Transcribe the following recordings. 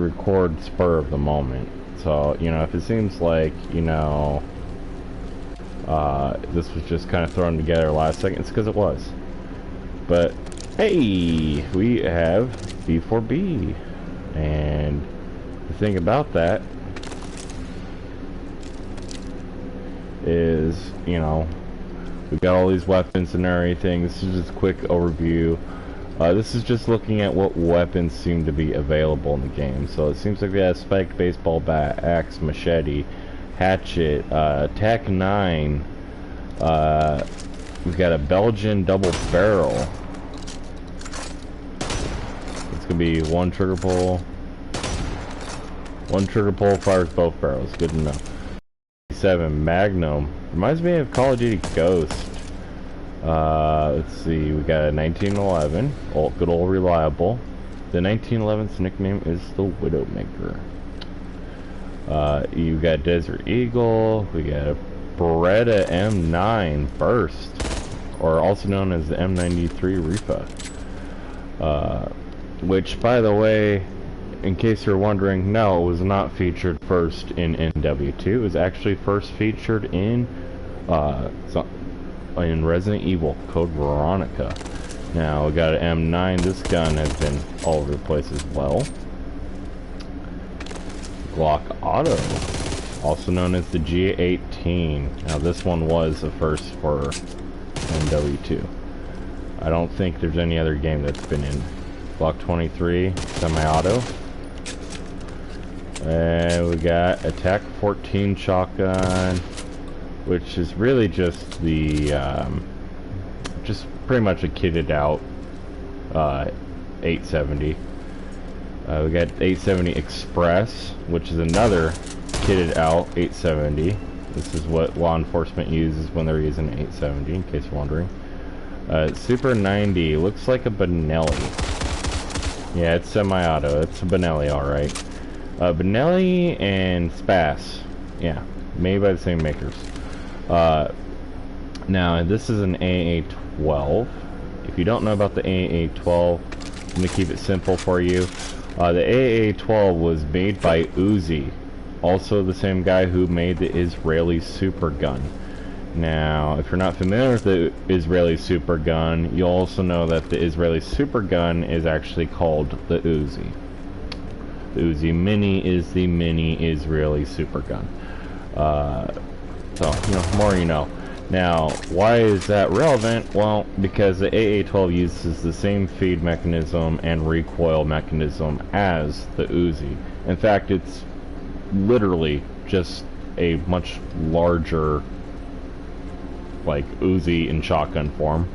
record spur of the moment. So, you know, if it seems like, you know, this was just kind of thrown together last second, it's because it was. But, hey, we have B4B. And the thing about that is, you know, we got all these weapons and everything. This is just a quick overview. This is just looking at what weapons seem to be available in the game. So it seems like we have spike, baseball bat, axe, machete, hatchet, TAC-9. We've got a Belgian double barrel. It's gonna be one trigger pull. One trigger pull fires both barrels. Good enough. 7 Magnum. Reminds me of Call of Duty Ghost. Let's see, we got a 1911, good old reliable. The 1911's nickname is the Widowmaker. You got Desert Eagle, we got a Beretta M9 Burst, or also known as the M93 Refa. Which, by the way, in case you're wondering, no, it was not featured first in NW2. It was actually first featured in Resident Evil Code Veronica. Now we got an M9. This gun has been all over the place as well. Glock Auto, also known as the G18. Now this one was the first for NW2. I don't think there's any other game that's been in. Glock 23 semi-auto. And we got a TAC-14 shotgun, which is really just the, just pretty much a kitted out 870. We got 870 Express, which is another kitted out 870. This is what law enforcement uses when they're using 870, in case you're wondering. Super 90, looks like a Benelli. Yeah, it's semi-auto. It's a Benelli, alright. Benelli and Spas. Yeah, made by the same makers. Now, this is an AA-12. If you don't know about the AA-12, I'm going to keep it simple for you. The AA-12 was made by Uzi, also the same guy who made the Israeli super gun. Now, if you're not familiar with the Israeli super gun, you'll also know that the Israeli super gun is actually called the Uzi. The Uzi Mini is the mini Israeli super gun. So, you know, more you know. Now, why is that relevant? Well, because the AA-12 uses the same feed mechanism and recoil mechanism as the Uzi. In fact, it's literally just a much larger, like, Uzi in shotgun form,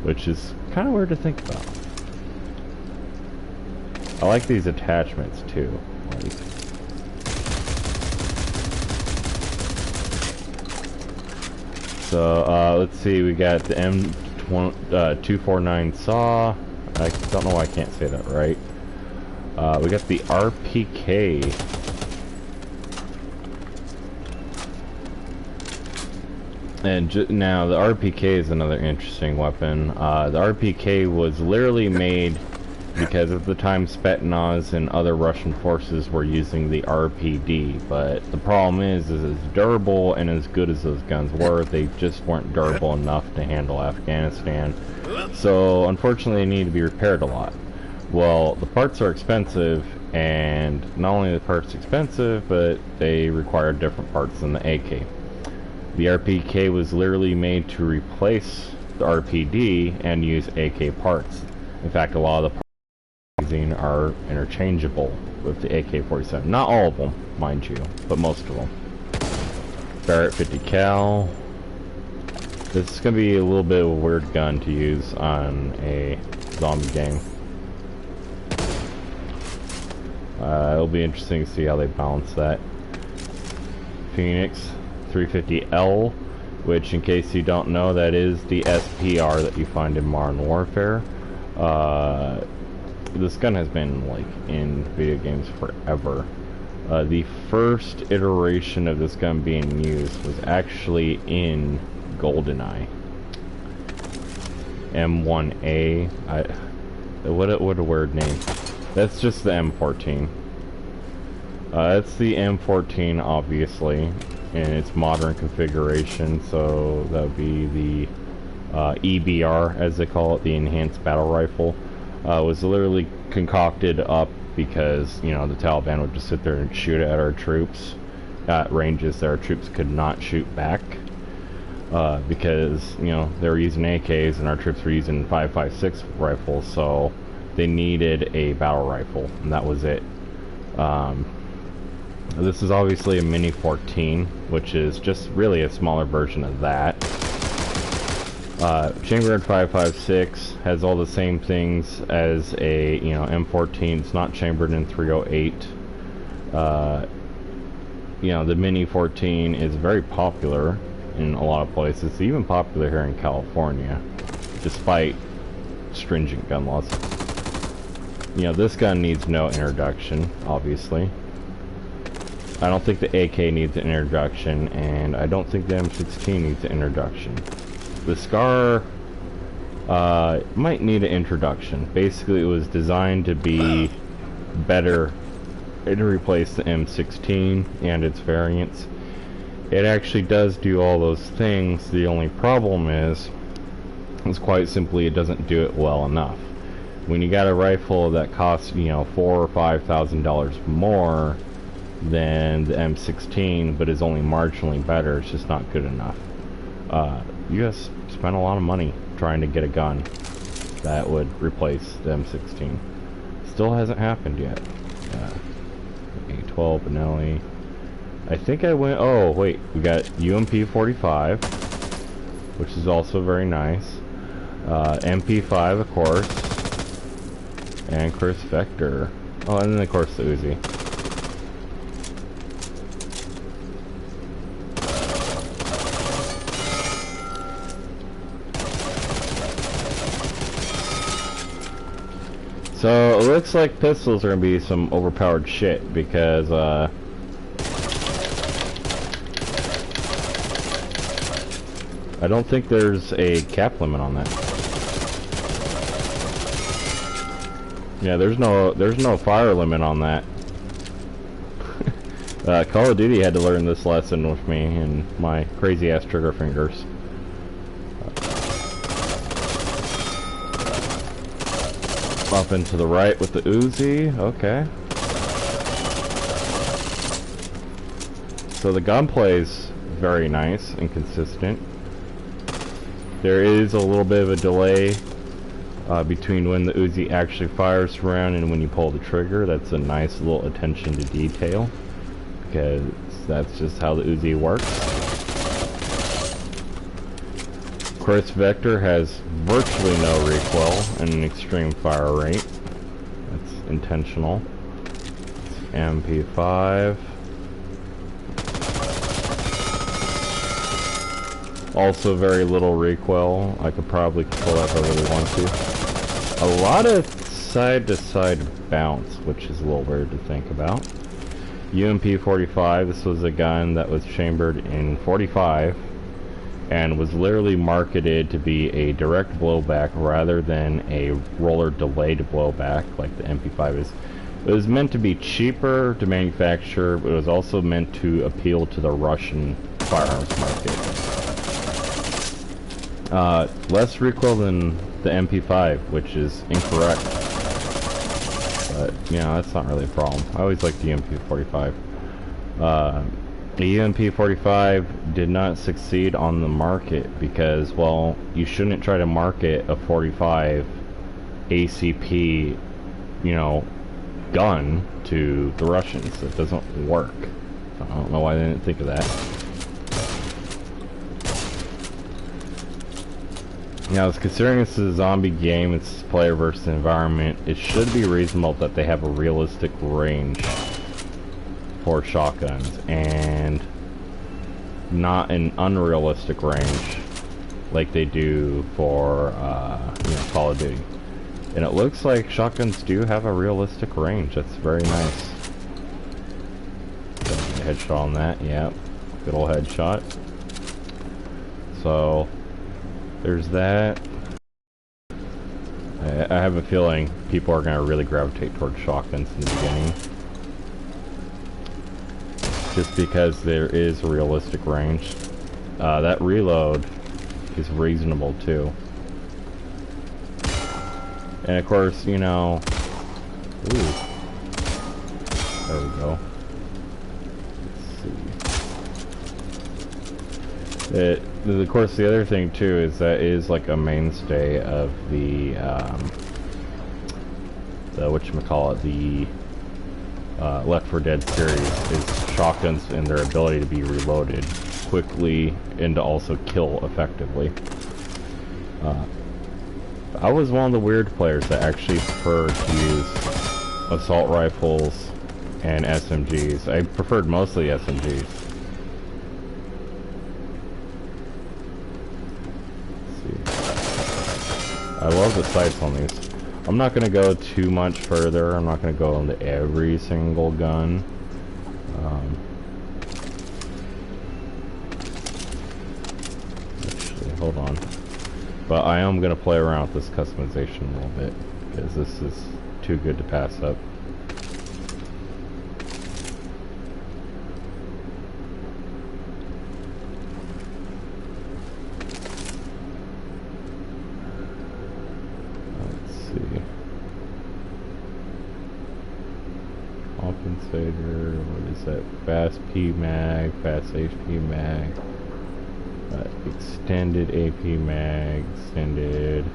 which is kind of weird to think about. I like these attachments too. Like, so let's see, we got the M249 saw. I don't know why I can't say that right. We got the RPK. And now the RPK is another interesting weapon. The RPK was literally made because at the time Spetsnaz and other Russian forces were using the RPD, but the problem is as durable and as good as those guns were, they just weren't durable enough to handle Afghanistan. So unfortunately they need to be repaired a lot. Well, the parts are expensive, and not only are the parts expensive, but they require different parts than the AK. The RPK was literally made to replace the RPD and use AK parts. In fact, a lot of the parts are interchangeable with the AK-47. Not all of them, mind you, but most of them. Barrett 50 cal. This is going to be a little bit of a weird gun to use on a zombie game. It'll be interesting to see how they balance that. Phoenix 350L, which, in case you don't know, that is the SPR that you find in Modern Warfare. This gun has been, like, in video games forever. The first iteration of this gun being used was actually in GoldenEye. M1A. What a weird name. That's just the M14. It's the M14, obviously, in its modern configuration, so that would be the EBR, as they call it, the Enhanced Battle Rifle. Was literally concocted up because, you know, the Taliban would just sit there and shoot at our troops at ranges that our troops could not shoot back. Because, you know, they were using AKs and our troops were using 5.56 rifles, so they needed a battle rifle, and that was it. This is obviously a Mini 14, which is just really a smaller version of that. Chambered 5.56 has all the same things as a, you know, M14. It's not chambered in 308. You know, the Mini 14 is very popular in a lot of places. It's even popular here in California, despite stringent gun laws. You know, this gun needs no introduction, obviously. I don't think the AK needs an introduction, and I don't think the M16 needs an introduction. The SCAR might need an introduction. Basically, it was designed to be better to replace the M16 and its variants. It actually does do all those things. The only problem is quite simply it doesn't do it well enough. When you got a rifle that costs, you know, $4,000 or $5,000 more than the M16, but is only marginally better, it's just not good enough. You guys spent a lot of money trying to get a gun that would replace the M16. Still hasn't happened yet. A12 Benelli. I think I went. Oh wait, we got UMP45, which is also very nice. MP5, of course, and Chris Vector. Oh, and then of course the Uzi. So, it looks like pistols are going to be some overpowered shit, because, I don't think there's a cap limit on that. Yeah, there's no fire limit on that. Call of Duty had to learn this lesson with me and my crazy-ass trigger fingers. Up and to the right with the Uzi, okay. So the gunplay's very nice and consistent. There is a little bit of a delay between when the Uzi actually fires around and when you pull the trigger. That's a nice little attention to detail, because that's just how the Uzi works. Chris Vector has virtually no recoil and an extreme fire rate. That's intentional. MP5. Also very little recoil. I could probably pull that if I really want to. A lot of side-to-side bounce, which is a little weird to think about. UMP45, this was a gun that was chambered in 45 and was literally marketed to be a direct blowback rather than a roller delayed blowback like the MP5 is. It was meant to be cheaper to manufacture, but it was also meant to appeal to the Russian firearms market. Less recoil than the MP5, which is incorrect. But, you know, that's not really a problem. I always liked the MP45. The UMP45 did not succeed on the market because, well, you shouldn't try to market a 45 ACP, you know, gun to the Russians. It doesn't work. I don't know why they didn't think of that. Now, considering this is a zombie game, it's player versus environment, it should be reasonable that they have a realistic range for shotguns, and not an unrealistic range like they do for, you know, Call of Duty. And it looks like shotguns do have a realistic range. That's very nice. Headshot on that, yep. Good old headshot. So, there's that. I have a feeling people are gonna really gravitate towards shotguns in the beginning. Just because there is realistic range. That reload is reasonable too. And of course, you know... Ooh. There we go. Let's see. Of course, the other thing too is that is like a mainstay of the whatchamacallit, the Left 4 Dead series is shotguns and their ability to be reloaded quickly and to also kill effectively. I was one of the weird players that actually preferred to use assault rifles and SMGs. I preferred mostly SMGs. I love the sights on these. I'm not going to go too much further. I'm not going to go into every single gun. Actually, hold on. But I am going to play around with this customization a little bit, because this is too good to pass up. Compensator, what is that? Fast P mag, fast HP mag, extended AP mag, extended.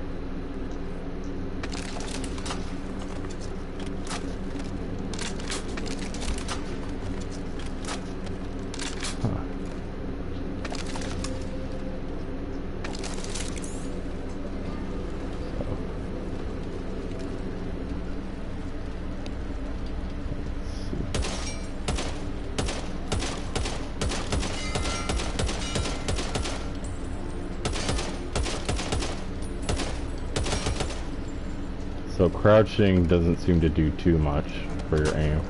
So crouching doesn't seem to do too much for your aim.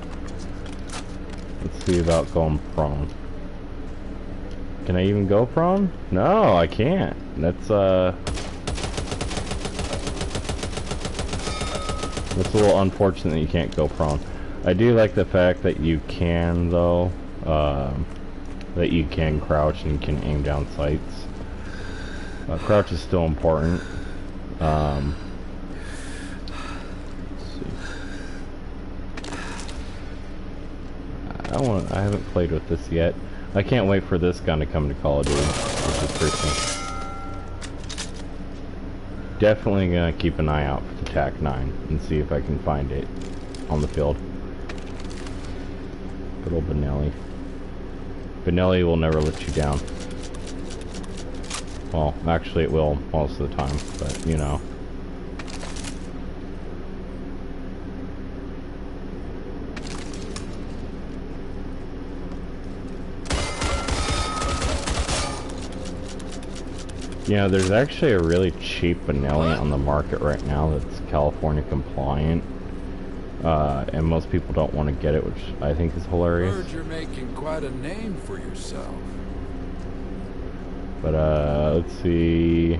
Let's see about going prone. Can I even go prone? No, I can't. That's a little unfortunate that you can't go prone. I do like the fact that you can, though, that you can crouch and you can aim down sights. Crouch is still important. I haven't played with this yet. I can't wait for this gun to come to Call of Duty, which is pretty. Definitely gonna keep an eye out for the TAC-9 and see if I can find it on the field. Good old Benelli. Benelli will never let you down. Well, actually it will most of the time, but you know. You know, there's actually a really cheap Benelli on the market right now that's California compliant, and most people don't want to get it, which I think is hilarious. Heard you're making quite a name for yourself. But let's see,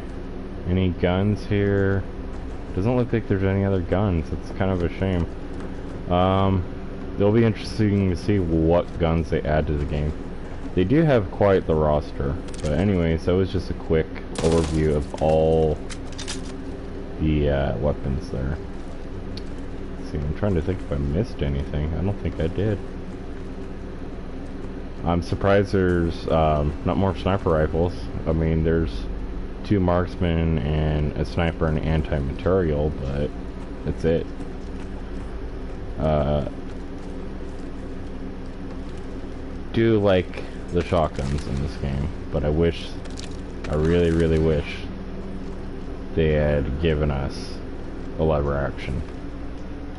any guns here? Doesn't look like there's any other guns. It's kind of a shame. It'll be interesting to see what guns they add to the game. They do have quite the roster, but anyways, that was just a quick overview of all the weapons there. Let's see, I'm trying to think if I missed anything. I don't think I did. I'm surprised there's not more sniper rifles. I mean, there's 2 marksmen and a sniper and anti-material, but that's it. Do like the shotguns in this game, but I really wish they had given us a lever action.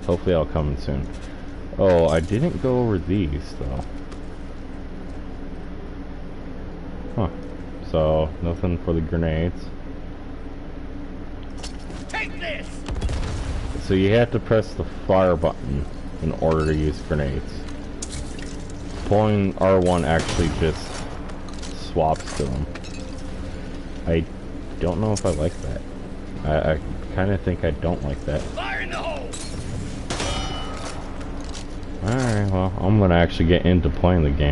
Hopefully I'll come soon. Oh, I didn't go over these though. Huh. So nothing for the grenades. Take this! So you have to press the fire button in order to use grenades. Pulling R1 actually just swaps to them. I don't know if I like that. kind of think I don't like that. Fire in the hole! Alright, well, I'm gonna actually get into playing the game.